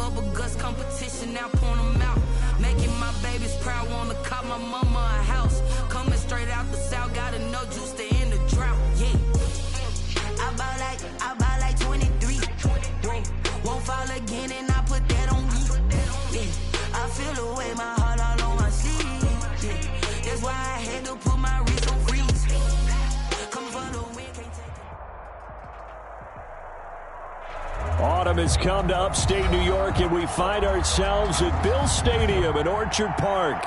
bubble guts competition, now point them out. Making my babies proud, wanna call my mama a house. Coming straight out the south, got enough juice to end the drought, yeah. I bought like 23. Whoa, won't fall again and I put that on me. Yeah, I feel the way, my heart all on my sleeve. Yeah, that's why I had to put my wrist on freeze. Come for the win, can't take it. Autumn has come to upstate New York, and we find ourselves at Bill Stadium in Orchard Park.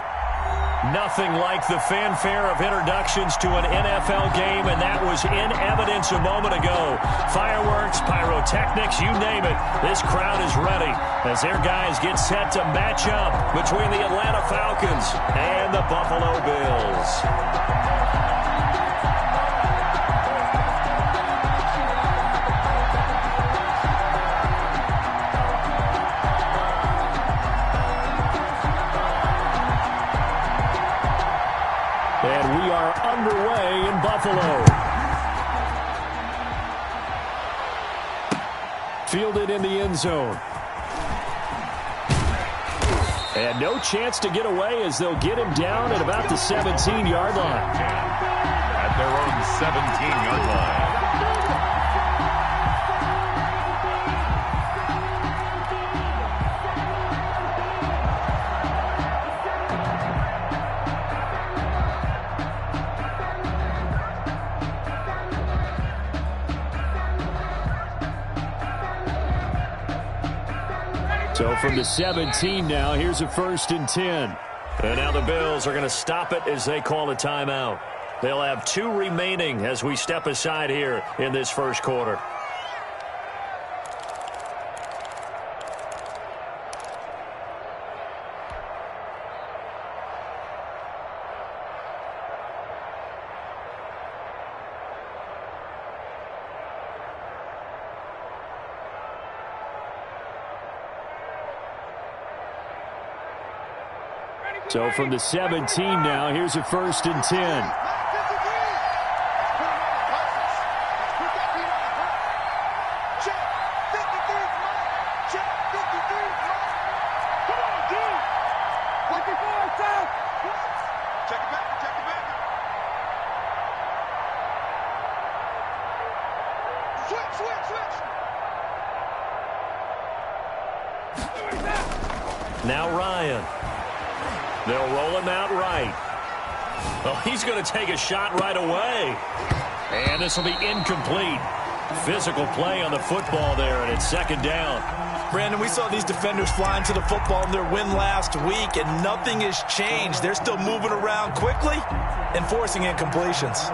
Nothing like the fanfare of introductions to an NFL game, and that was in evidence a moment ago. Fireworks, pyrotechnics, you name it. This crowd is ready as their guys get set to match up between the Atlanta Falcons and the Buffalo Bills. And we are underway in Buffalo. Fielded in the end zone. And no chance to get away as they'll get him down at about the 17-yard line. At their own 17-yard line. So from the 17 now, here's a 1st and 10. And now the Bills are going to stop it as they call a timeout. They'll have 2 remaining as we step aside here in this first quarter. So from the 17 now, here's a 1st and 10. Now Ryan. They'll roll him out right. Well, he's going to take a shot right away. And this will be incomplete. Physical play on the football there, and it's 2nd down. Brandon, we saw these defenders flying to the football in their win last week, and nothing has changed. They're still moving around quickly and forcing incompletions.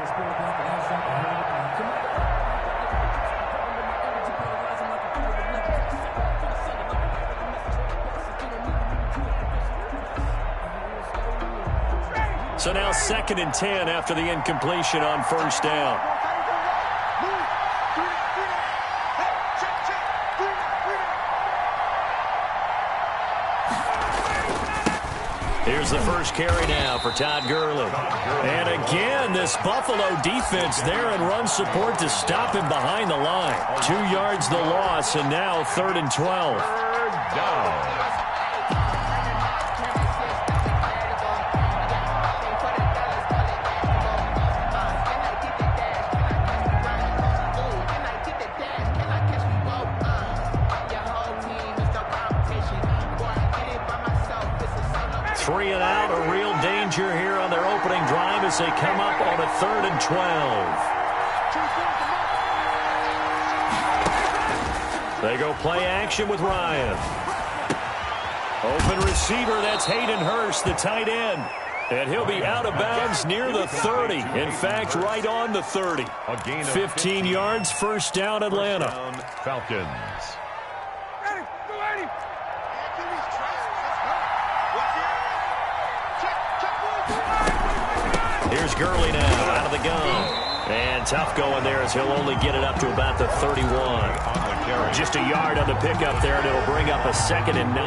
So now 2nd and 10 after the incompletion on 1st down. Here's the first carry now for Todd Gurley. And again, this Buffalo defense there in run support to stop him behind the line. 2 yards the loss, and now 3rd and 12. 3rd down. Here on their opening drive as they come up on a 3rd and 12. They go play action with Ryan. Open receiver, that's Hayden Hurst, the tight end. And he'll be out of bounds near the 30. In fact, right on the 30. 15 yards, 1st down, Atlanta. Falcons. Here's Gurley now out of the gun. And tough going there as he'll only get it up to about the 31. Just a yard on the pickup there, and it'll bring up a 2nd and 9.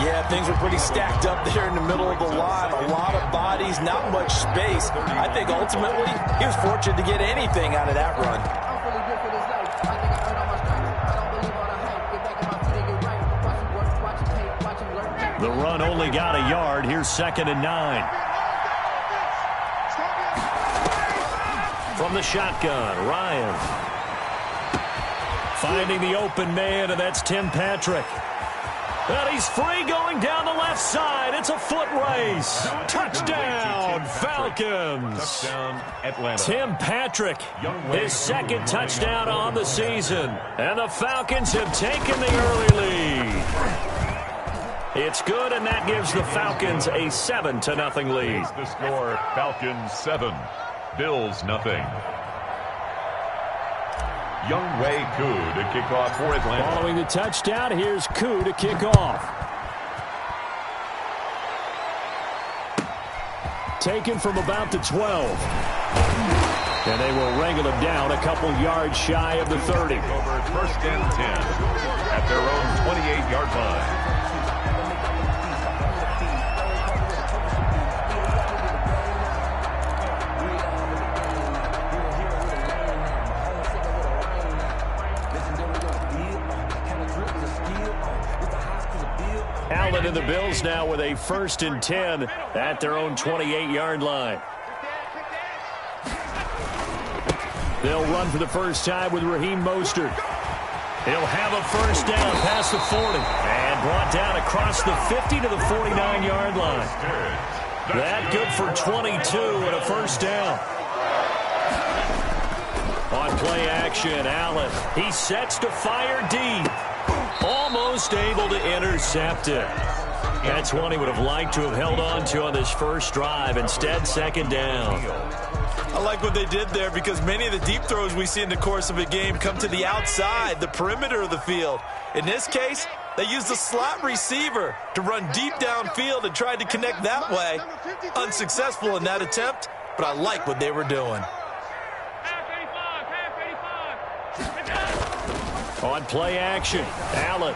Yeah, things were pretty stacked up there in the middle of the line. A lot of bodies, not much space. I think ultimately he was fortunate to get anything out of that run. The run only got a yard. Here's 2nd and 9. From the shotgun, Ryan. Finding the open man, and that's Tim Patrick. And he's free going down the left side. It's a foot race. Touchdown, Falcons. Touchdown, Atlanta. Tim Patrick, his 2nd touchdown on the season. And the Falcons have taken the early lead. It's good, and that gives the Falcons a 7-0 lead. The score, Falcons 7, Bills 0. Younghoe Koo to kick off for Atlanta. Following the touchdown, here's Koo to kick off. Taken from about the 12. And they will wrangle him down a couple yards shy of the 30. Over 1st and 10 at their own 28-yard line. Allen and the Bills now with a 1st and 10 at their own 28-yard line. They'll run for the first time with Raheem Mostert. He'll have a first down past the 40 and brought down across the 50 to the 49-yard line. That good for 22 and a first down. On play action, Allen. He sets to fire deep. Almost able to intercept it. That's one he would have liked to have held on to on this first drive. Instead, 2nd down. I like what they did there because many of the deep throws we see in the course of a game come to the outside, the perimeter of the field. In this case, they used the slot receiver to run deep downfield and tried to connect that way. Unsuccessful in that attempt, but I like what they were doing. On play action, Allen.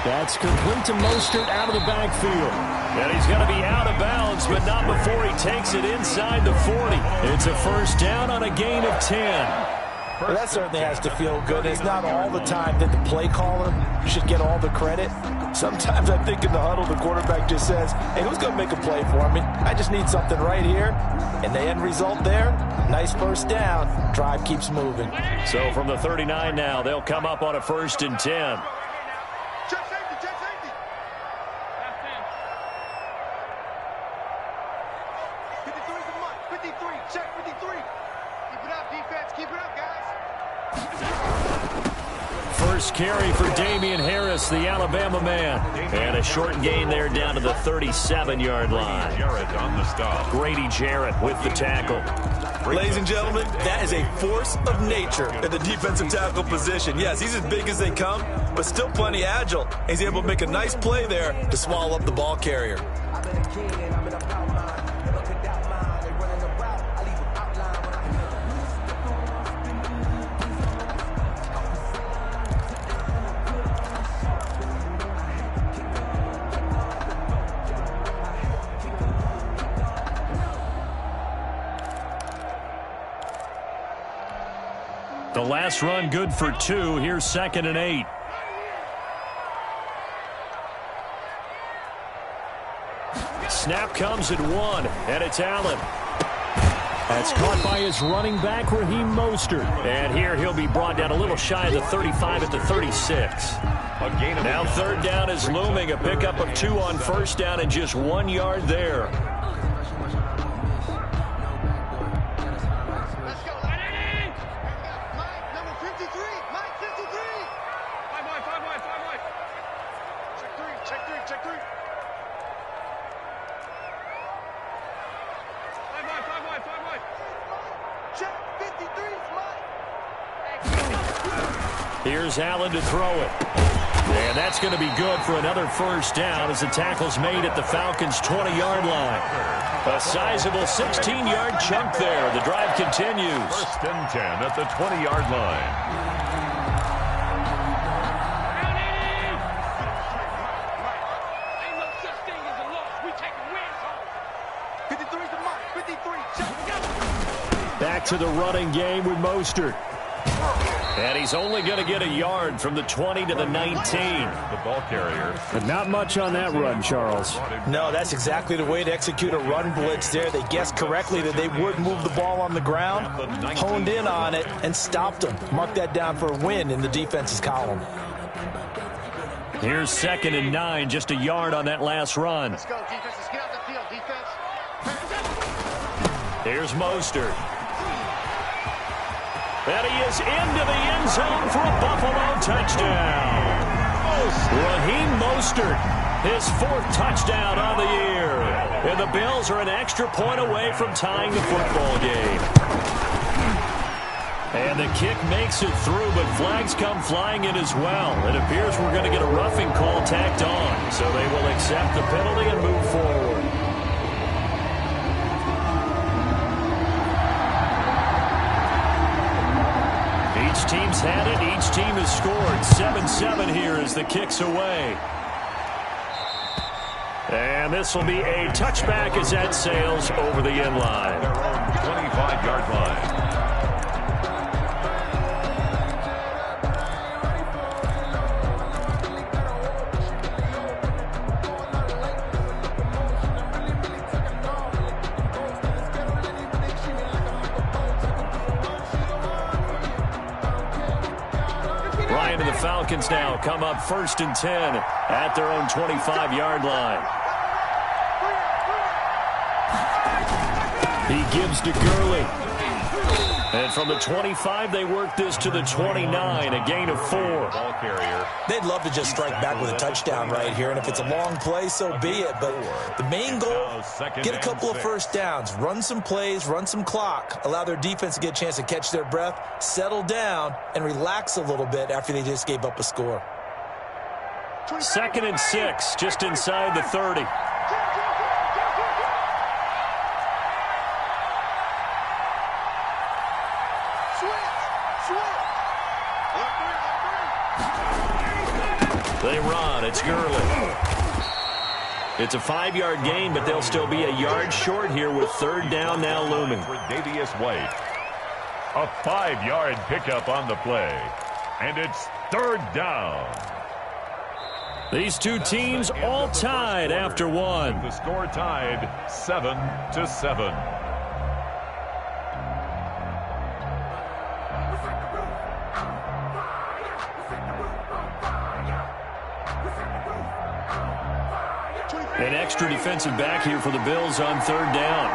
That's complete to Mostert out of the backfield. And he's going to be out of bounds, but not before he takes it inside the 40. It's a first down on a gain of 10. Well, that certainly has to feel good. It's not all the time that the play caller should get all the credit. Sometimes I think in the huddle, the quarterback just says, hey, who's going to make a play for me? I just need something right here. And the end result there, nice first down. Drive keeps moving. So from the 39 now, they'll come up on a 1st and 10. Check safety, check safety. 53's a month. 53, check 53. Keep it up, defense. Keep it up, guys. First carry for Damian Harris, the Alabama man. And a short gain there down to the 37-yard line. Jarrett on the stop. Grady Jarrett with the tackle. Ladies and gentlemen, that is a force of nature at the defensive tackle position. Yes, he's as big as they come, but still plenty agile. He's able to make a nice play there to swallow up the ball carrier. The last run good for 2. Here's 2nd and 8. Snap comes at 1, and it's Allen. That's caught by his running back, Raheem Mostert. And here he'll be brought down a little shy of the 35 at the 36. Now 3rd down is looming. A pickup of 2 on 1st down and just 1 yard there. Here's Allen to throw it. And that's going to be good for another first down as the tackle's made at the Falcons' 20-yard line. A sizable 16-yard chunk there. The drive continues. 1st and 10 at the 20-yard line. Back to the running game with Mostert. And he's only going to get a yard from the 20 to the 19. The ball carrier. But not much on that run, Charles. No, that's exactly the way to execute a run blitz there. They guessed correctly that they would move the ball on the ground, honed in on it, and stopped them. Mark that down for a win in the defense's column. Here's 2nd and 9, just a yard on that last run. Let's go, defense. Let's get out the field, defense. Here's Mostert. And he is into the end zone for a Buffalo touchdown. Raheem Mostert, his 4th touchdown on the year. And the Bills are an extra point away from tying the football game. And the kick makes it through, but flags come flying in as well. It appears we're going to get a roughing call tacked on, so they will accept the penalty and move forward. Each team's had it. Each team has scored. 7-7 here as the kick's away. And this will be a touchback as that sails over the end line. Their own 25-yard line. Ryan and the Falcons now come up 1st and 10 at their own 25-yard line. He gives to Gurley. And from the 25, they work this to the 29, a gain of 4. Ball carrier. They'd love to just strike back with a touchdown right here, and if it's a long play, so be it. But the main goal, get a couple of first downs, run some plays, run some clock, allow their defense to get a chance to catch their breath, settle down, and relax a little bit after they just gave up a score. 2nd and 6, just inside the 30. They run. It's Gurley. It's a 5-yard gain, but they'll still be a yard short here with 3rd down now looming. Davius White. A 5-yard pickup on the play. And it's 3rd down. These two teams all tied after one. The score tied 7-7. An extra defensive back here for the Bills on 3rd down.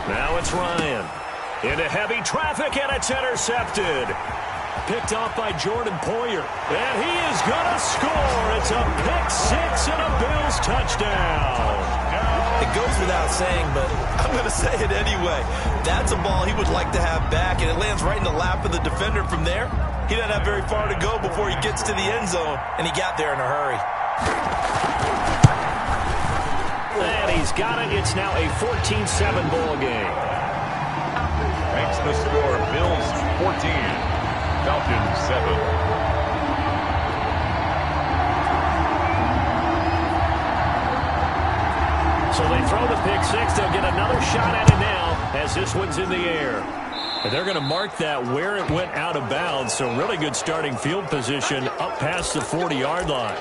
Now it's Ryan. Into heavy traffic, and it's intercepted. Picked off by Jordan Poyer. And he is going to score. It's a pick-6 and a Bills touchdown. It goes without saying, but I'm going to say it anyway. That's a ball he would like to have back, and it lands right in the lap of the defender from there. He doesn't have very far to go before he gets to the end zone, and he got there in a hurry. And he's got it. It's now a 14-7 ball game. Makes the score Bills 14, Falcons 7. So they throw the pick-6. They'll get another shot at it now as this one's in the air. And they're going to mark that where it went out of bounds. So really good starting field position up past the 40-yard line.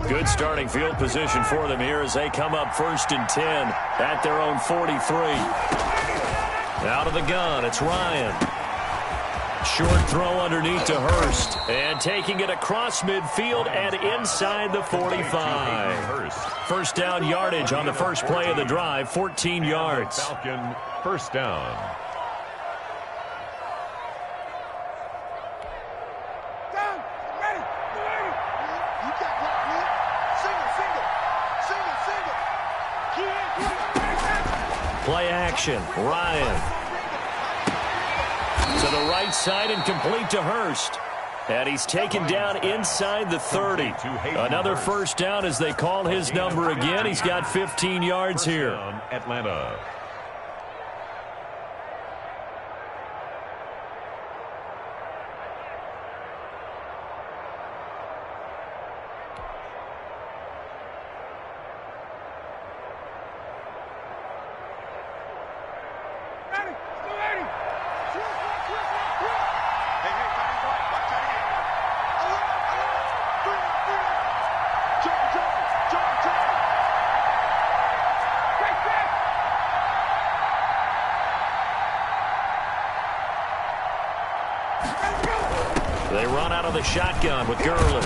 Good starting field position for them here as they come up 1st and 10 at their own 43. Out of the gun, it's Ryan. Short throw underneath to Hurst. And taking it across midfield and inside the 45. 1st down yardage on the first play of the drive, 14 yards. Falcon 1st down. Play action. Ryan. To the right side and complete to Hurst. And he's taken down inside the 30. Another first down as they call his number again. He's got 15 yards here. Atlanta. They run out of the shotgun with Gurley.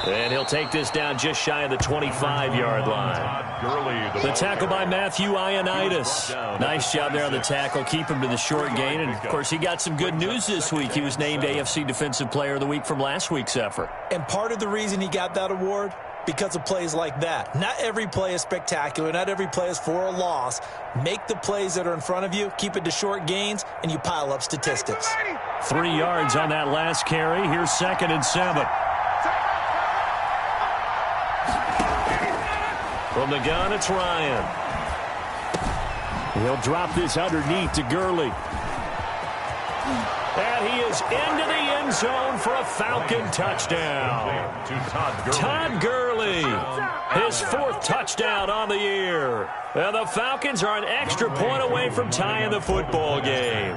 And he'll take this down just shy of the 25-yard line. The tackle by Matthew Ioannidis. Nice job there on the tackle. Keep him to the short gain. And, of course, he got some good news this week. He was named AFC Defensive Player of the Week from last week's effort. And part of the reason he got that award, because of plays like that. Not every play is spectacular. Not every play is for a loss. Make the plays that are in front of you, keep it to short gains, and you pile up statistics. 3 yards on that last carry. Here's 2nd and 7. From the gun, it's Ryan. He'll drop this underneath to Gurley. And he is into the end zone for a Falcon touchdown. Todd Gurley, his 4th touchdown on the year. And the Falcons are an extra point away from tying the football game.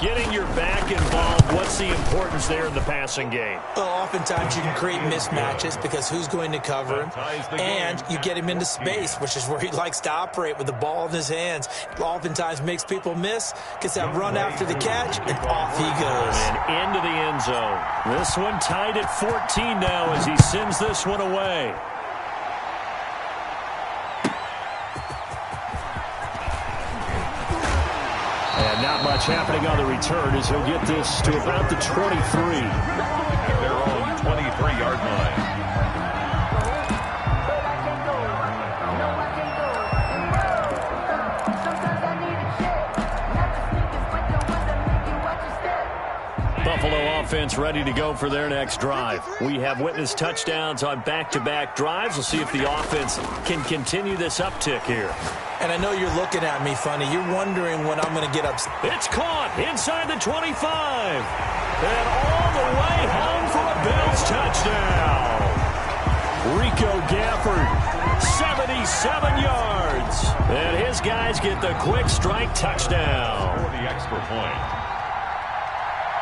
Getting your back involved, what's the importance there in the passing game? Well, oftentimes you can create mismatches because who's going to cover him, and you get him into space, which is where he likes to operate with the ball in his hands. Oftentimes makes people miss, gets that run after the catch, and off he goes. And into the end zone. This one tied at 14 now as he sends this one away. And not much happening on the return as he'll get this to about the 23. At their own 23-yard line. Buffalo offense ready to go for their next drive. We have witnessed touchdowns on back-to-back drives. We'll see if the offense can continue this uptick here. And I know you're looking at me funny. You're wondering when I'm going to get up. It's caught inside the 25. And all the way home for a Bills touchdown. Rico Gafford, 77 yards. And his guys get the quick strike touchdown. For the extra point.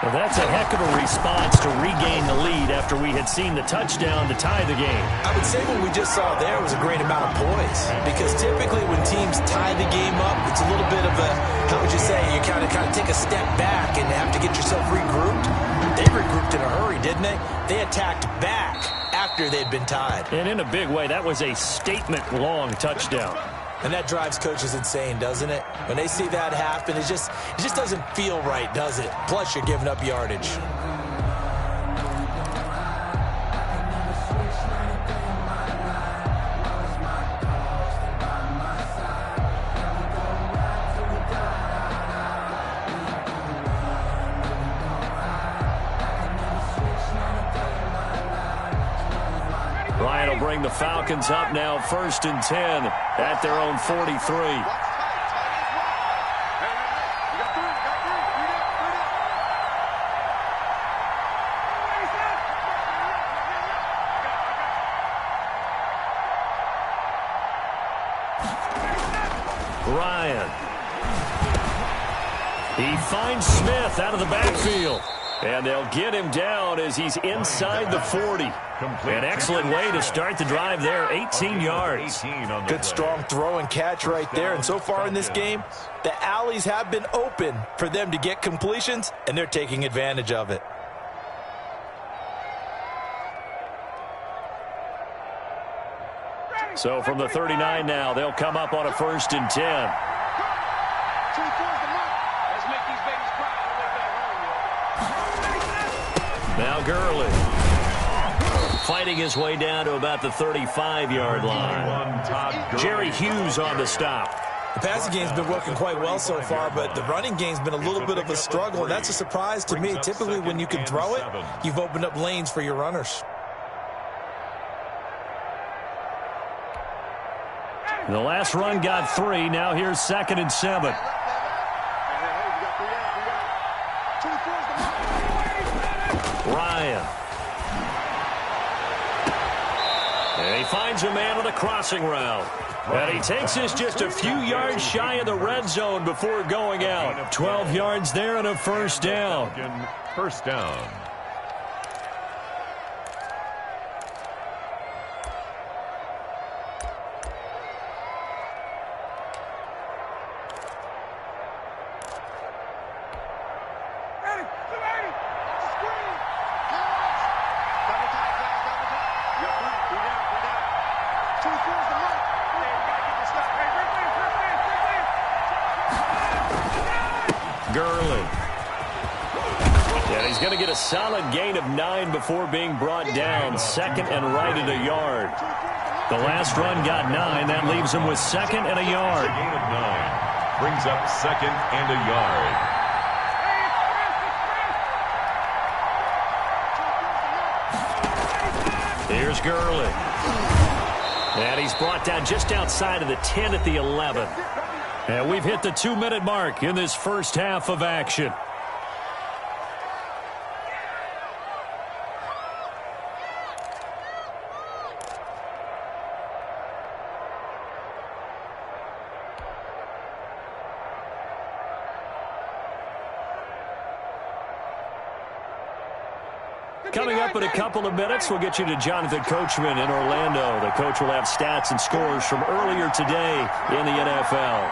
Well, that's a heck of a response to regain the lead after we had seen the touchdown to tie the game. I would say what we just saw there was a great amount of poise, because typically when teams tie the game up, it's a little bit of a, how would you say, you kind of take a step back and have to get yourself regrouped. They regrouped in a hurry, didn't they? They attacked back after they'd been tied. And in a big way, that was a statement-long touchdown. And that drives coaches insane, doesn't it? When they see that happen, it just doesn't feel right, does it? Plus, you're giving up yardage. Ryan will bring the Falcons up now, 1st and 10 at their own 43. Ryan. He finds Smith out of the backfield. And they'll get him down as he's inside the 40. An excellent way to start the drive there, 18 yards. Good strong throw and catch right there. And so far in this game, the alleys have been open for them to get completions, and they're taking advantage of it. So from the 39 now, they'll come up on a 1st and 10. Now Gurley fighting his way down to about the 35-yard line. Jerry Hughes on the stop. The passing game's been working quite well so far, but the running game's been a little bit of a struggle, and that's a surprise to me. Typically, when you can throw it, you've opened up lanes for your runners. The last run got 3. Now here's 2nd and 7. Ryan. And he finds a man on a crossing route. And he takes this just a few yards shy of the red zone before going out. 12 yards there and a first down. First down. Going to get a solid gain of 9 before being brought down. 2nd and right at a yard. The last run got 9. That leaves him with 2nd and a yard. A gain of 9 brings up 2nd and a yard. Here's Gurley. And he's brought down just outside of the 10 at the 11. And we've hit the 2-minute mark in this first half of action. Coming up in a couple of minutes, we'll get you to Jonathan Coachman in Orlando. The coach will have stats and scores from earlier today in the NFL.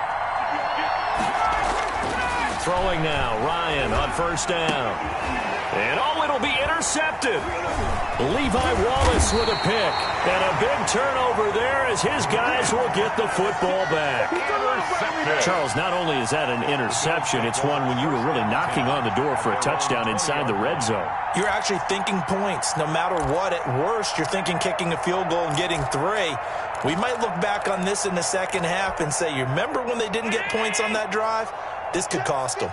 Throwing now, Ryan on first down. And it'll be intercepted. Levi Wallace with a pick. And a big turnover there as his guys will get the football back. Charles, not only is that an interception, it's one when you were really knocking on the door for a touchdown inside the red zone. You're actually thinking points. No matter what, at worst, you're thinking kicking a field goal and getting 3. We might look back on this in the second half and say, you remember when they didn't get points on that drive? This could cost them.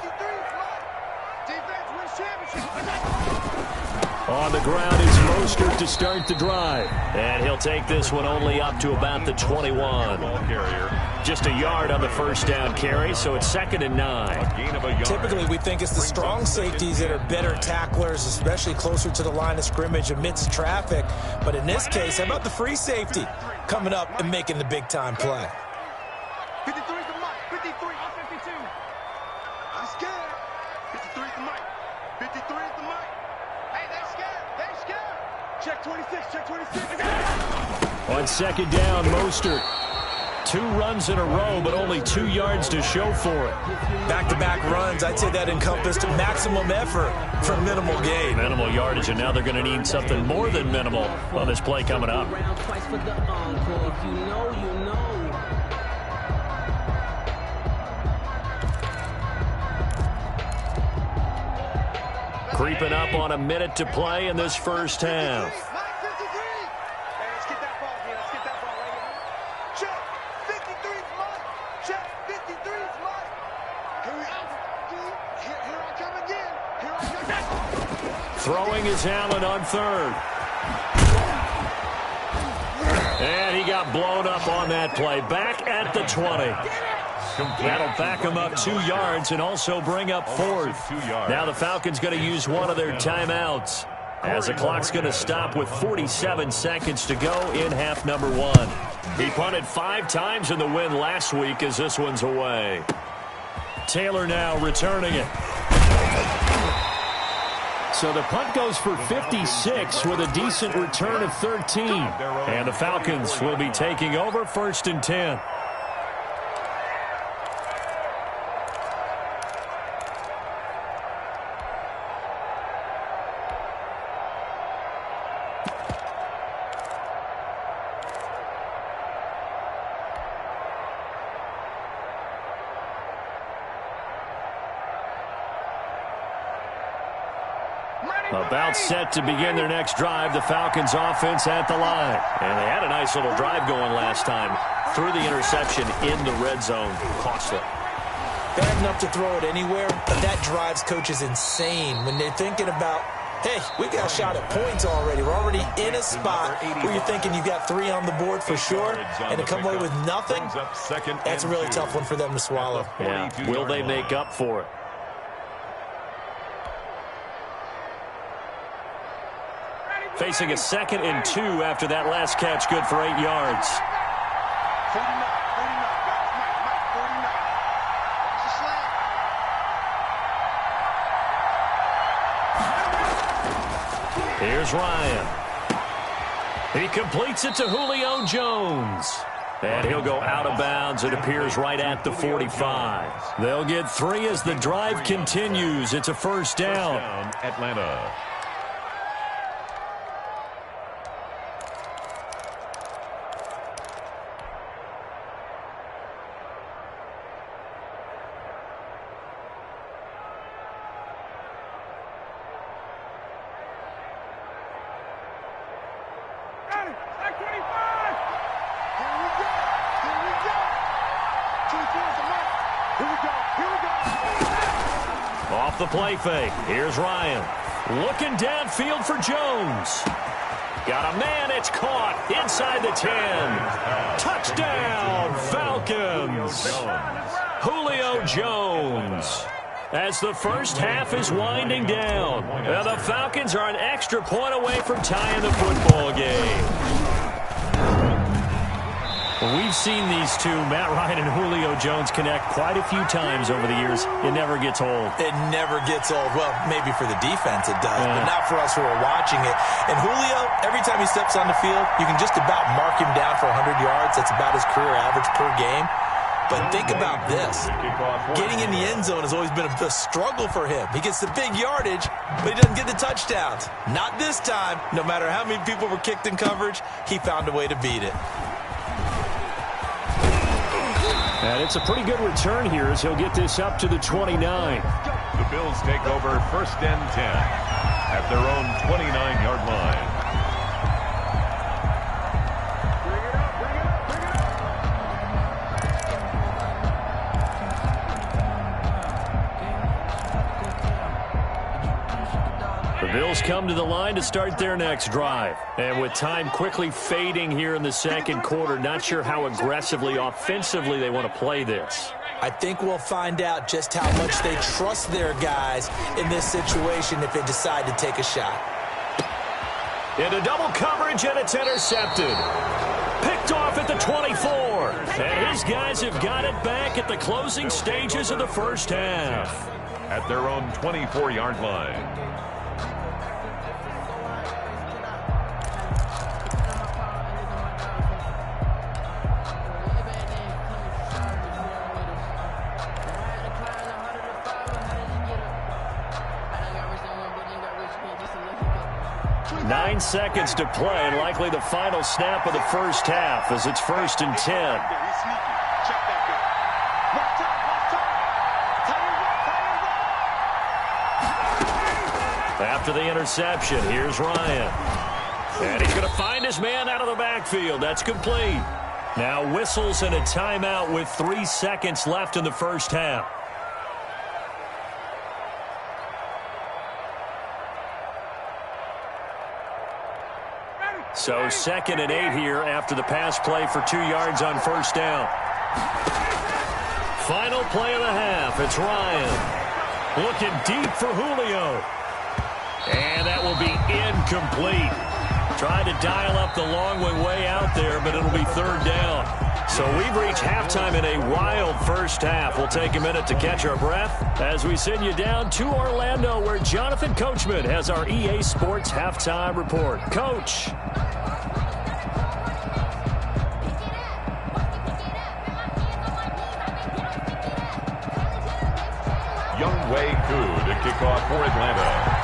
On the ground is Mostert to start the drive. And he'll take this one only up to about the 21. Just a yard on the first down carry, so it's 2nd and 9. Typically, we think it's the strong safeties that are better tacklers, especially closer to the line of scrimmage amidst traffic. But in this case, how about the free safety coming up and making the big-time play? 53 is the mic. 53. I'm 52. I'm scared. 53 is the mic. 53 is the mic. Hey, they scared. They scared. Check 26. Check 26. On second down, Mostert. 2 runs in a row, but only 2 yards to show for it. Back-to-back runs, I'd say that encompassed maximum effort for minimal gain. Minimal yardage, and now they're going to need something more than minimal on this play coming up. Creeping up on a minute to play in this first half. Throwing is Allen on third. And he got blown up on that play. Back at the 20. That'll back him up 2 yards and also bring up 4th. Now the Falcons going to use one of their timeouts as the clock's going to stop with 47 seconds to go in half number 1. He punted 5 times in the win last week as this one's away. Taylor now returning it. So the punt goes for 56 with a decent return of 13. And the Falcons will be taking over 1st and 10. Ready? About set to begin their next drive, the Falcons offense at the line. And they had a nice little drive going last time. Threw the interception in the red zone. Costly. Bad enough to throw it anywhere, but that drives coaches insane when they're thinking about, hey, we got a shot at points already. We're already in a spot where you're thinking you've got 3 on the board for sure, and to come away with nothing, that's a really tough one for them to swallow. Yeah. Will they make up for it? Facing a 2nd and 2 after that last catch, good for 8 yards. 49, Here's Ryan. He completes it to Julio Jones. And he'll go out of bounds. It appears right at the 45. They'll get 3 as the drive continues. It's a first down. Atlanta. Off the play fake. Here's Ryan. Looking downfield for Jones. Got a man. It's caught inside the 10. Touchdown, Falcons. Julio Jones. As the first half is winding down, the Falcons are an extra point away from tying the football game. We've seen these two, Matt Ryan and Julio Jones, connect quite a few times over the years. It never gets old. It never gets old. Well, maybe for the defense it does, but not for us who are watching it. And Julio, every time he steps on the field, you can just about mark him down for 100 yards. That's about his career average per game. But think about this. Getting in the end zone has always been a struggle for him. He gets the big yardage, but he doesn't get the touchdowns. Not this time. No matter how many people were kicked in coverage, he found a way to beat it. And it's a pretty good return here as he'll get this up to the 29. The Bills take over 1st and 10 at their own 29-yard line. The Bills come to the line to start their next drive. And with time quickly fading here in the second quarter, not sure how aggressively, offensively they want to play this. I think we'll find out just how much they trust their guys in this situation if they decide to take a shot. Into double coverage, and it's intercepted. Picked off at the 24. And his guys have got it back at the closing stages of the first half. At their own 24-yard line. Nine seconds to play, and likely the final snap of the first half as it's 1st and 10. After the interception, here's Ryan. And he's going to find his man out of the backfield. That's complete. Now whistles and a timeout with 3 seconds left in the first half. So 2nd and 8 here after the pass play for 2 yards on first down. Final play of the half. It's Ryan. Looking deep for Julio. And that will be incomplete. Tried to dial up the long way out there, but it'll be 3rd down. So we've reached halftime in a wild first half. We'll take a minute to catch our breath as we send you down to Orlando, where Jonathan Coachman has our EA Sports Halftime Report. Coach. Younghoe Koo to kick off for Atlanta.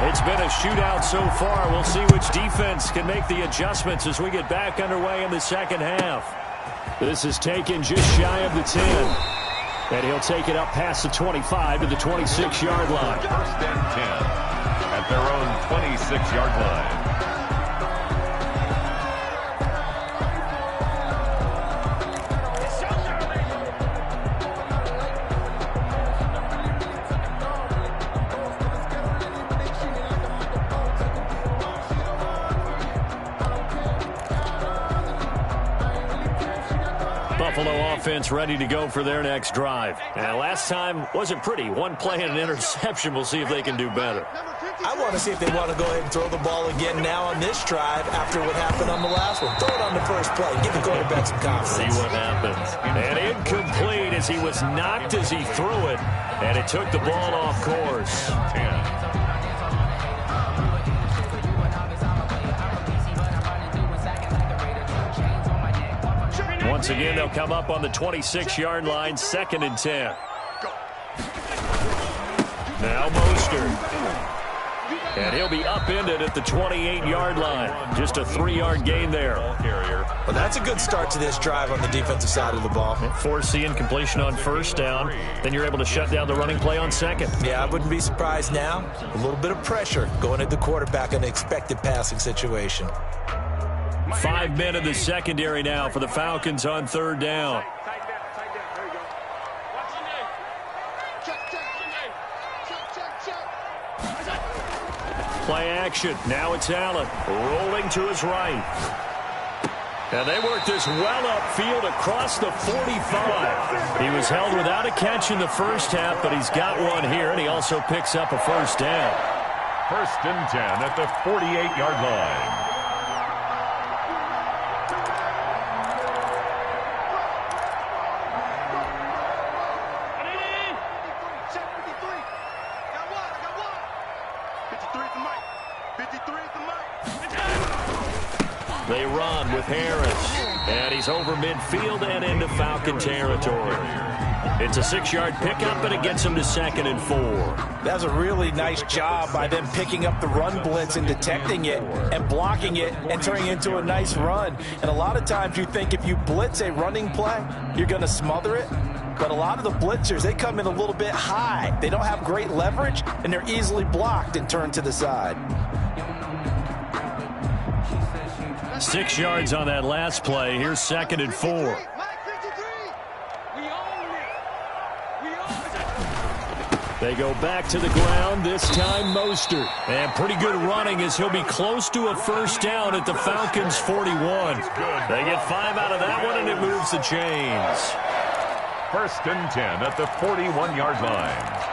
It's been a shootout so far. We'll see which defense can make the adjustments as we get back underway in the second half. This is taken just shy of the 10. And he'll take it up past the 25 to the 26-yard line. First and 10 at their own 26-yard line. Buffalo offense ready to go for their next drive. And last time wasn't pretty. One play and an interception. We'll see if they can do better. I want to see if they want to go ahead and throw the ball again now on this drive after what happened on the last one. Throw it on the first play. Give the quarterback some confidence. See what happens. And incomplete as he was knocked as he threw it. And it took the ball off course. 10. Once again, they'll come up on the 26-yard line, 2nd and 10. Now Mostert. And he'll be upended at the 28-yard line. Just a 3-yard gain there. Well, that's a good start to this drive on the defensive side of the ball. Force the incompletion on first down. Then you're able to shut down the running play on second. Yeah, I wouldn't be surprised now. A little bit of pressure going at the quarterback in an expected passing situation. 5 men in the secondary now for the Falcons on 3rd down. Play action. Now it's Allen rolling to his right. And they work this well upfield across the 45. He was held without a catch in the first half, but he's got one here, and he also picks up a first down. First and 10 at the 48-yard line. They run with Harris. And he's over midfield and into Falcon territory. It's a 6-yard pickup, and it gets him to 2nd and 4. That was a really nice job by them picking up the run blitz and detecting it and blocking it and turning it into a nice run. And a lot of times you think if you blitz a running play, you're going to smother it. But a lot of the blitzers, they come in a little bit high. They don't have great leverage, and they're easily blocked and turned to the side. 6 yards on that last play. Here's 2nd and 4. They go back to the ground, this time Mostert. And pretty good running as he'll be close to a first down at the Falcons' 41. They get 5 out of that one, and it moves the chains. First and 10 at the 41-yard line.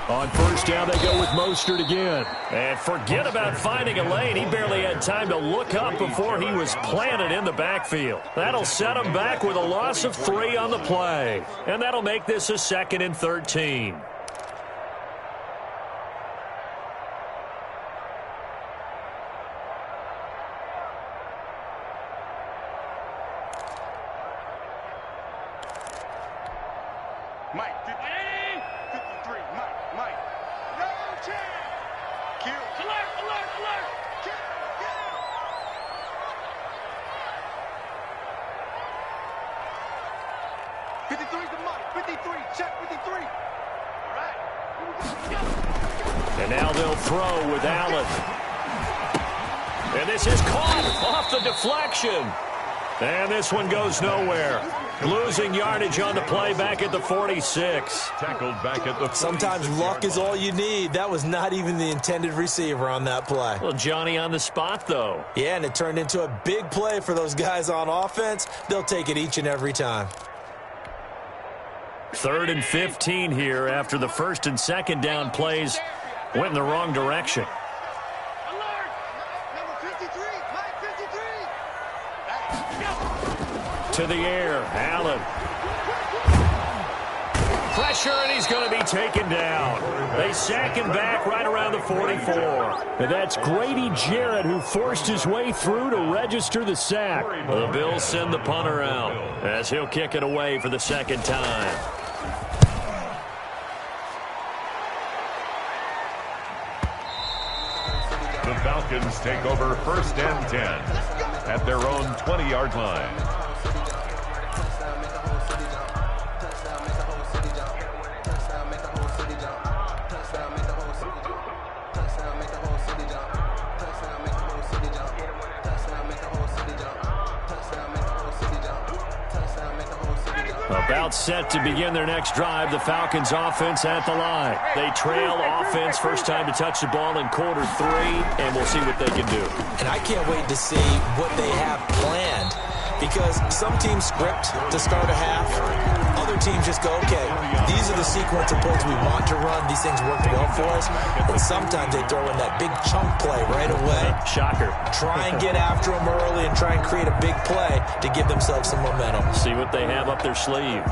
On first down, they go with Mostert again. And forget about finding a lane. He barely had time to look up before he was planted in the backfield. That'll set him back with a loss of 3 on the play. And that'll make this a 2nd and 13. Mike, 53, Mike. No chance. Kill. Alert. Kill. Get him. 53 to Mike. 53. Check 53. All right. And now they'll throw with Allen. And this is caught off the deflection. And this one goes nowhere. Losing yardage on the play back at the 46. Tackled back at the 46. Sometimes luck is all you need. That was not even the intended receiver on that play. Well, Johnny on the spot, though. Yeah, and it turned into a big play for those guys on offense. They'll take it each and every time. 3rd and 15 here after the 1st and 2nd down plays went in the wrong direction. To the air, Allen. Pressure, and he's going to be taken down. They sack him back right around the 44. And that's Grady Jarrett who forced his way through to register the sack. The Bills send the punter out as he'll kick it away for the 2nd time. Falcons take over 1st and 10 at their own 20-yard line. About set to begin their next drive, the Falcons offense at the line. They trail offense, first time to touch the ball in quarter 3, and we'll see what they can do. And I can't wait to see what they have planned, because some teams script to start a half. Other teams just go, okay, these are the sequence of plays we want to run. These things work well for us. And sometimes they throw in that big chunk play right away. Shocker. Try and get after them early and try and create a big play to give themselves some momentum. See what they have up their sleeve.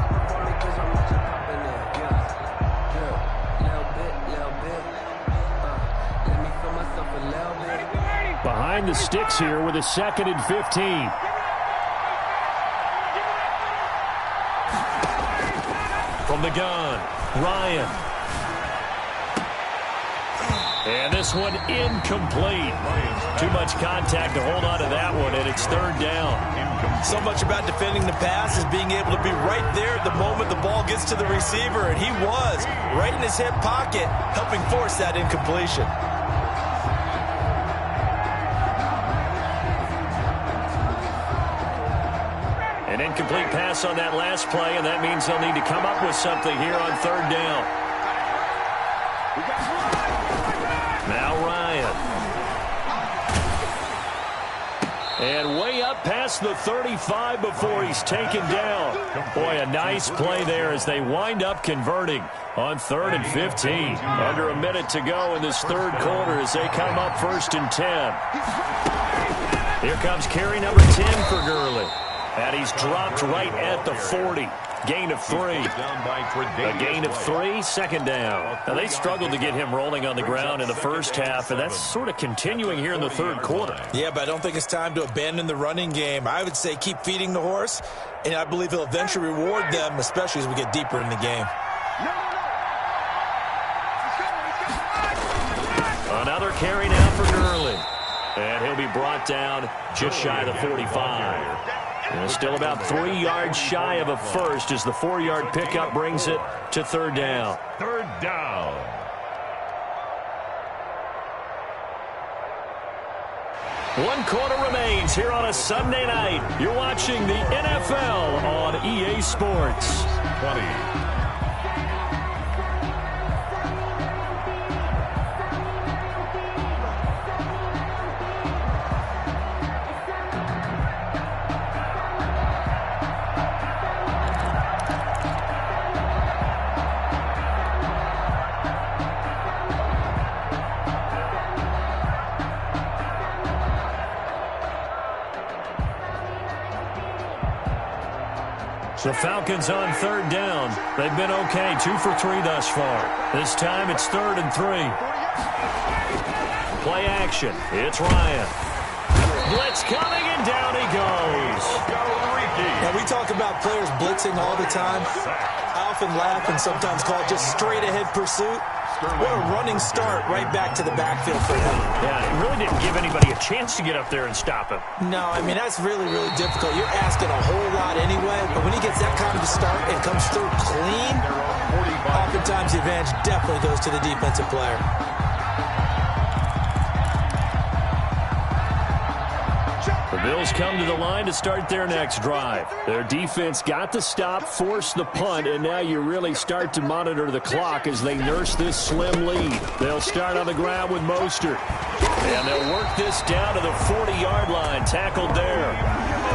Behind the sticks here with a 2nd and 15. From the gun, Ryan. And this one incomplete. Too much contact to hold on to that one, and it's 3rd down. So much about defending the pass is being able to be right there at the moment the ball gets to the receiver, and he was right in his hip pocket, helping force that incompletion. An incomplete pass on that last play, and that means they'll need to come up with something here on 3rd down. Now Ryan. And way up past the 35 before he's taken down. Boy, a nice play there as they wind up converting on 3rd and 15. Under a minute to go in this 3rd quarter as they come up 1st and 10. Here comes carry number 10 for Gurley. And he's dropped right at the 40. Gain of 3. A gain of 3, 2nd down. Now, they struggled to get him rolling on the ground in the first half, and that's sort of continuing here in the 3rd quarter. Yeah, but I don't think it's time to abandon the running game. I would say keep feeding the horse, and I believe he'll eventually reward them, especially as we get deeper in the game. Another carry now for Gurley. And he'll be brought down just shy of the 45. And still about 3 yards shy of a first as the 4-yard pickup brings it to 3rd down. 3rd down. One quarter remains here on a Sunday night. You're watching the NFL on EA Sports. 20. The Falcons on 3rd down. They've been okay, 2 for 3 thus far. This time it's 3rd and 3. Play action. It's Ryan. Blitz coming, and down he goes. Now, we talk about players blitzing all the time. I often laugh and sometimes call it just straight-ahead pursuit. What a running start right back to the backfield for him. Yeah, it really didn't give anybody a chance to get up there and stop him. No, I mean, that's really, really difficult. You're asking a whole lot anyway, but when he gets that kind of a start and comes through clean, oftentimes the advantage definitely goes to the defensive player. The Bills come to the line to start their next drive. Their defense got the stop, forced the punt, and now you really start to monitor the clock as they nurse this slim lead. They'll start on the ground with Mostert. And they'll work this down to the 40-yard line, tackled there.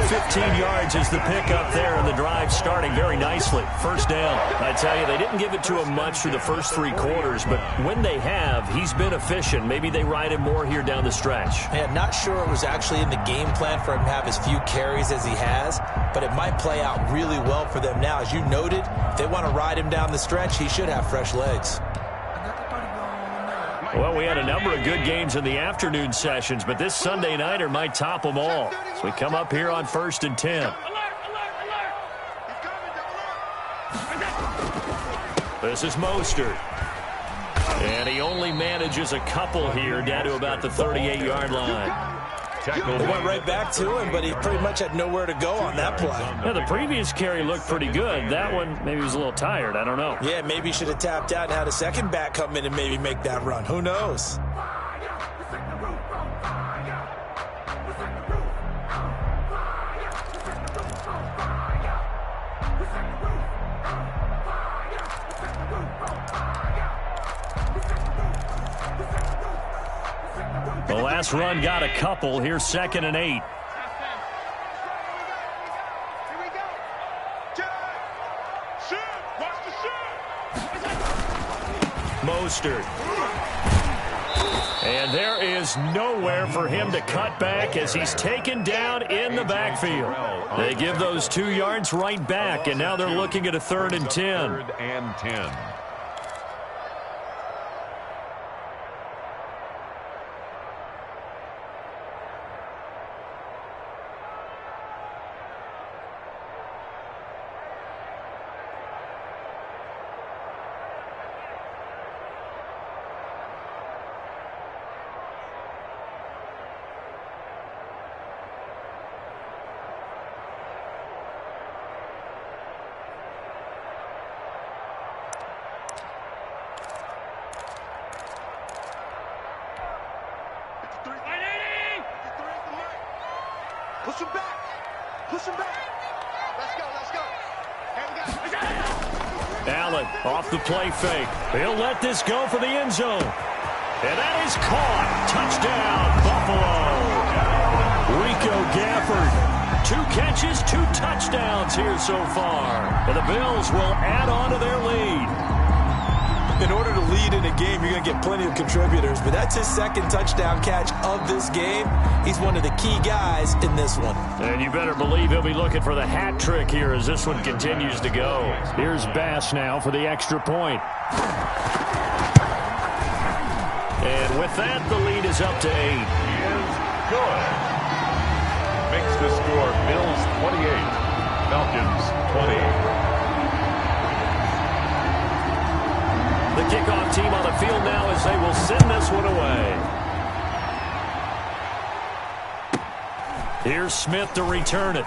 15 yards is the pickup there, and the drive starting very nicely. 1st down. I tell you, they didn't give it to him much through the first 3 quarters, but when they have, he's been efficient. Maybe they ride him more here down the stretch. Yeah, not sure it was actually in the game plan for him to have as few carries as he has, but it might play out really well for them now. As you noted, if they want to ride him down the stretch, he should have fresh legs. Well, we had a number of good games in the afternoon sessions, but this Sunday nighter might top them all. So we come up here on 1st and 10. This is Mostert. And he only manages a couple here down to about the 38-yard line. They went right back to him, but he pretty much had nowhere to go on that play. Yeah, the previous carry looked pretty good. That one, maybe he was a little tired. I don't know. Yeah, maybe he should have tapped out and had a second back come in and maybe make that run. Who knows? The last run got a couple. Here's 2nd and 8. Here we go. Shoot. Watch the shoot. Mostert. And there is nowhere for him to cut back as he's taken down in the backfield. They give those 2 yards right back, and now they're looking at a 3rd and 10. 3rd and 10. Push him back. Push him back. Let's go. Let's go. Here we go. Allen off the play fake. He'll let this go for the end zone. And that is caught. Touchdown, Buffalo. Rico Gafford. 2 catches, 2 touchdowns here so far. And the Bills will add on to their lead. In order to lead in a game, you're going to get plenty of contributors, but that's his 2nd touchdown catch of this game. He's one of the key guys in this one. And you better believe he'll be looking for the hat trick here as this one continues to go. Here's Bass now for the extra point. And with that, the lead is up to 8. He is good. Makes the score Bills 28, Falcons 20. The kickoff team on the field now as they will send this one away. Here's Smith to return it.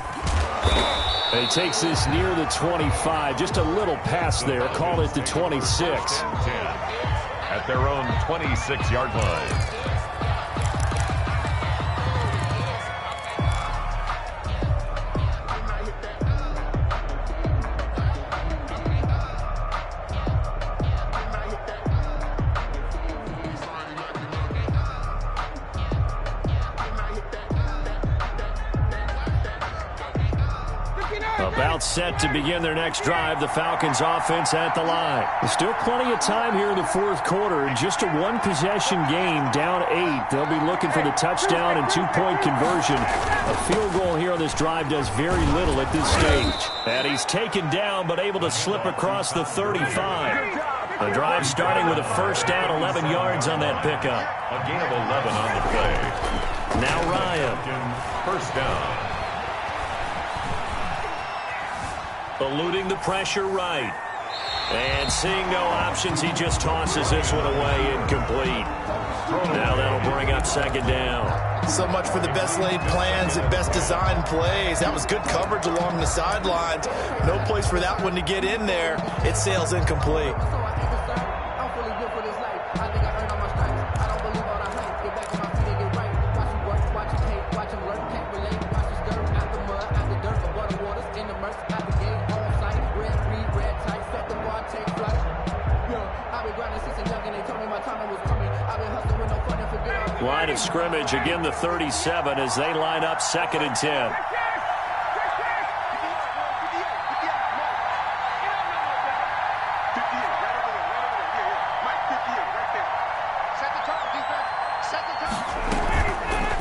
He takes this near the 25. Just a little pass there. Call it the 26. At their own 26-yard line. About set to begin their next drive. The Falcons offense at the line. There's still plenty of time here in the 4th quarter. Just a 1-possession game, down 8. They'll be looking for the touchdown and 2-point conversion. A field goal here on this drive does very little at this stage. And he's taken down but able to slip across the 35. The drive starting with a 1st down, 11 yards on that pickup. A gain of 11 on the play. Now Ryan. 1st down. Eluding the pressure right. And seeing no options, he just tosses this one away incomplete. Now that'll bring up 2nd down. So much for the best laid plans and best designed plays. That was good coverage along the sidelines. No place for that one to get in there. It sails incomplete. Line of scrimmage, again the 37 as they line up 2nd and 10.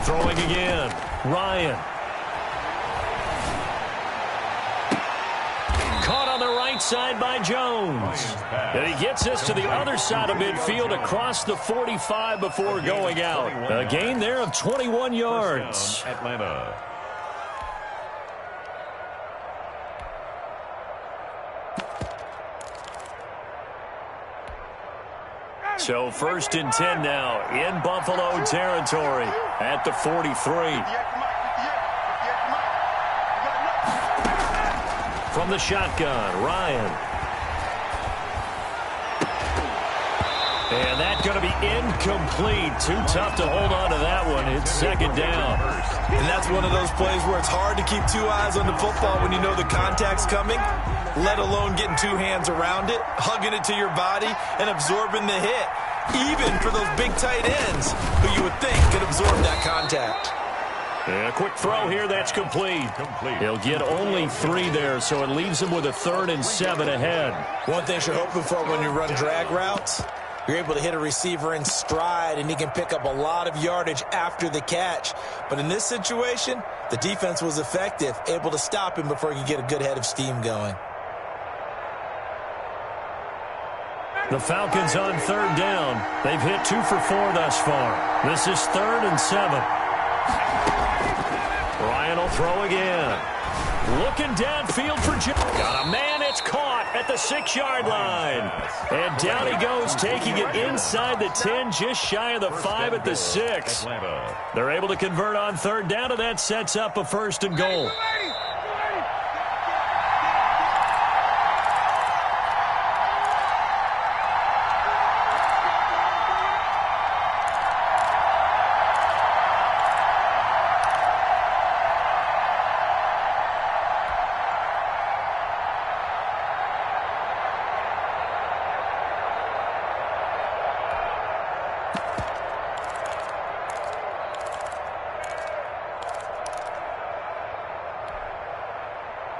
Throwing again, Ryan. Caught on the right side by Jones. And he gets us to the other side of midfield across the 45 before going out. A gain there of 21 yards. Atlanta. So 1st and 10 now in Buffalo territory at the 43. From the shotgun, Ryan. And that's going to be incomplete. Too tough to hold on to that one. It's 2nd down. And that's one of those plays where it's hard to keep 2 eyes on the football when you know the contact's coming, let alone getting 2 hands around it, hugging it to your body, and absorbing the hit, even for those big tight ends who you would think could absorb that contact. And a quick throw here, that's complete. He'll get only 3 there, so it leaves him with a 3rd and 7 ahead. One thing you're hoping for when you run drag routes, you're able to hit a receiver in stride, and he can pick up a lot of yardage after the catch. But in this situation, the defense was effective, able to stop him before he could get a good head of steam going. The Falcons on 3rd down. They've hit 2 for 4 thus far. This is 3rd and 7. Ryan will throw again. Looking downfield for Joe. Got a man, it's caught at the 6-yard line. And down he goes, taking it inside the 10, just shy of the 5 at the 6. They're able to convert on 3rd down, and that sets up a 1st and goal.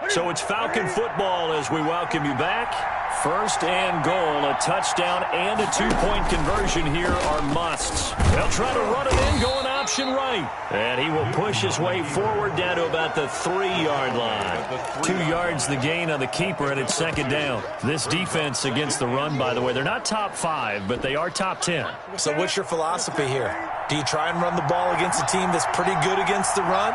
So it's Falcon football as we welcome you back. 1st and goal, a touchdown and a 2-point conversion here are musts. They'll try to run it in, going option right. And he will push his way forward down to about the 3-yard line. 2 yards the gain on the keeper, and it's 2nd down. This defense against the run, by the way, they're not top 5, but they are top 10. So what's your philosophy here? Do you try and run the ball against a team that's pretty good against the run?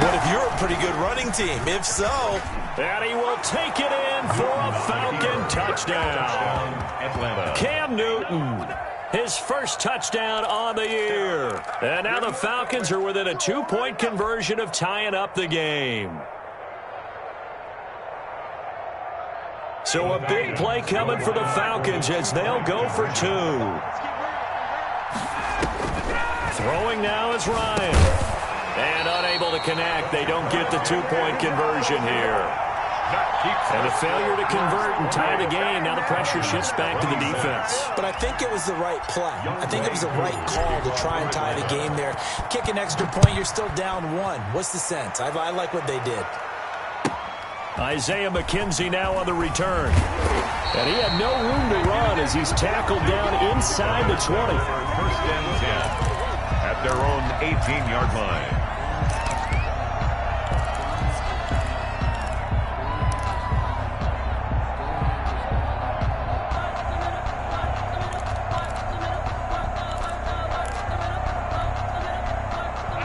What if you're a pretty good running team? If so... And he will take it in for a Falcon touchdown. Atlanta. Cam Newton, his first touchdown on the year. And now the Falcons are within a 2-point conversion of tying up the game. So a big play coming for the Falcons as they'll go for 2. Throwing now is Ryan. And unable to connect. They don't get the 2-point conversion here. And a failure to convert and tie the game. Now the pressure shifts back to the defense. But I think it was the right play. I think it was the right call to try and tie the game there. Kick an extra point, you're still down 1. What's the sense? I like what they did. Isaiah McKenzie now on the return. And he had no room to run as he's tackled down inside the 20. 1st and 10 at their own 18-yard line.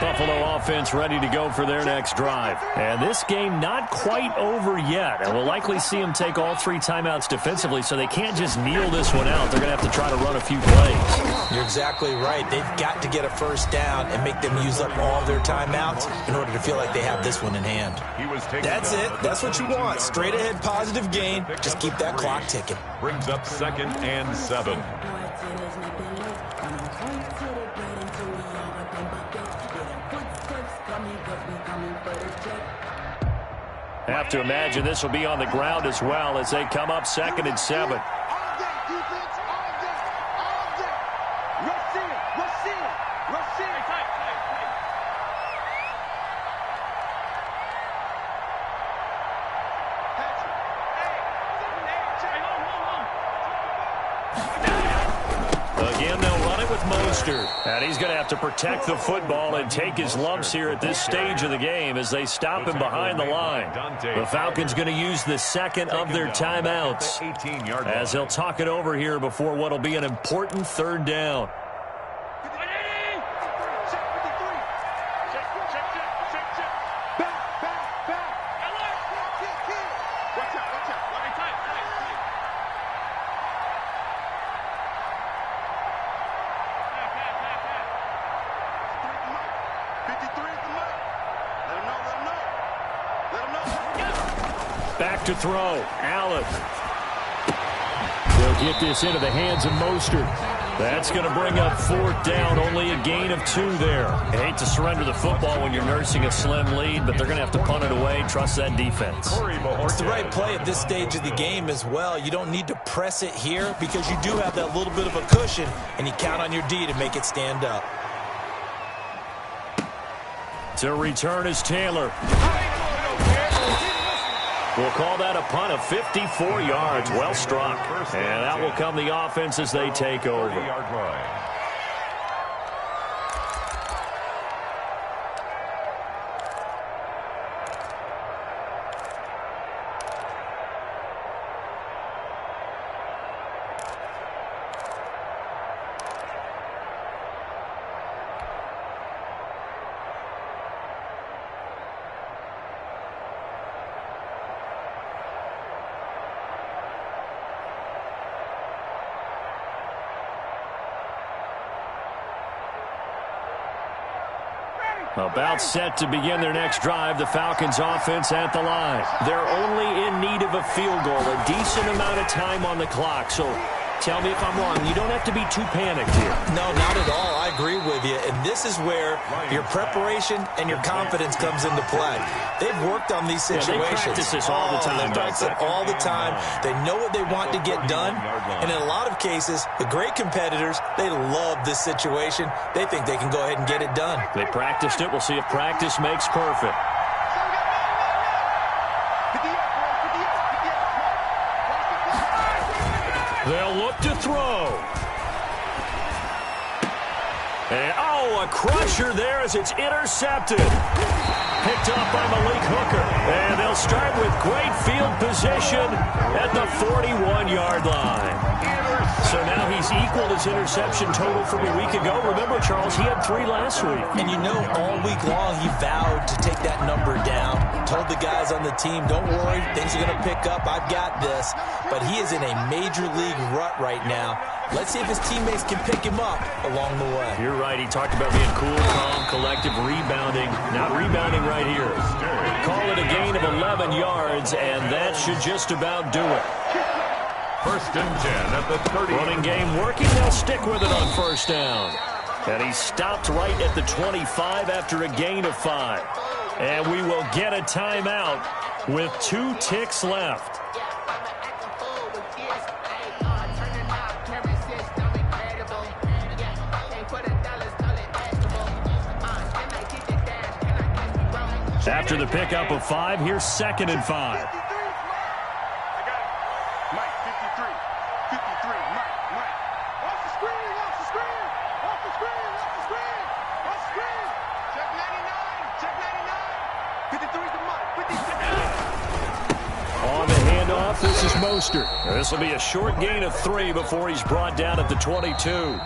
Buffalo offense ready to go for their next drive. And this game not quite over yet. And we'll likely see them take all 3 timeouts defensively, so they can't just kneel this one out. They're going to have to try to run a few plays. You're exactly right. They've got to get a 1st down and make them use up all their timeouts in order to feel like they have this one in hand. That's it. That's what you want. Straight ahead positive gain. Just keep that clock ticking. Brings up 2nd and 7. Have to imagine this will be on the ground as well as they come up 2nd and 7. Again, they'll run it with Mostert. And he's going to have to protect the football and take his lumps here at this stage of the game as they stop him behind the line. The Falcons going to use the 2nd of their timeouts as they'll talk it over here before what will be an important 3rd down. Back to throw. Allen. They'll get this into the hands of Mostert. That's going to bring up 4th down. Only a gain of 2 there. I hate to surrender the football when you're nursing a slim lead, but they're going to have to punt it away. Trust that defense. It's the right play at this stage of the game as well. You don't need to press it here because you do have that little bit of a cushion, and you count on your D to make it stand up. To return is Taylor. We'll call that a punt of 54 yards. Well struck. And that will come the offense as they take over. About set to begin their next drive, the Falcons offense at the line. They're only in need of a field goal, a decent amount of time on the clock. So tell me if I'm wrong. You don't have to be too panicked here. No, not at all. I agree with you. And this is where your preparation and your confidence comes into play. They've worked on these situations. Yeah, they practice this all the time. They practice it all the time. They know what they want to get done. And in a lot of cases, the great competitors, they love this situation. They think they can go ahead and get it done. They practiced it. We'll see if practice makes perfect. They'll look to throw. And, a crusher there as it's intercepted. Picked up by Malik Hooker. And they'll start with great field position at the 41-yard line. So now he's equaled his interception total from a week ago. Remember, Charles, he had 3 last week. And you know, all week long he vowed to take that number down. Told the guys on the team, don't worry, things are going to pick up. I've got this. But he is in a major league rut right now. Let's see if his teammates can pick him up along the way. You're right. He talked about being cool, calm, collective, rebounding. Not rebounding right here. Call it a gain of 11 yards, and that should just about do it. 1st and 10 at the 30. Running game working. They'll stick with it on 1st down. And he stopped right at the 25 after a gain of 5. And we will get a timeout with 2 ticks left. After the pickup of 5, here's 2nd and 5. On the handoff, this is Mostert. This will be a short gain of 3 before he's brought down at the 22.